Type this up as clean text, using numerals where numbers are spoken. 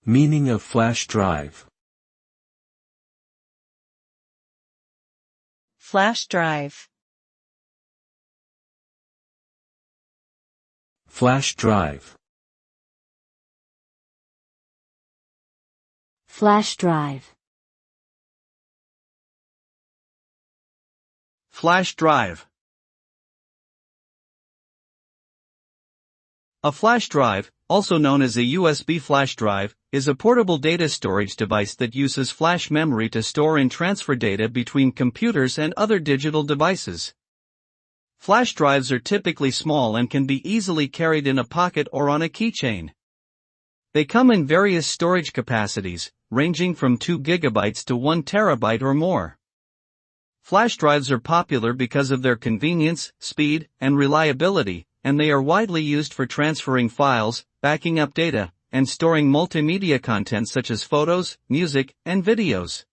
Meaning of flash drive. Flash drive. Flash drive. Flash drive. Flash drive. A flash drive, also known as a USB flash drive, is a portable data storage device that uses flash memory to store and transfer data between computers and other digital devices. Flash drives are typically small and can be easily carried in a pocket or on a keychain. They come in various storage capacities, ranging from 2 GB to 1 TB or more. Flash drives are popular because of their convenience, speed, and reliability, and they are widely used for transferring files, backing up data, and storing multimedia content such as photos, music, and videos.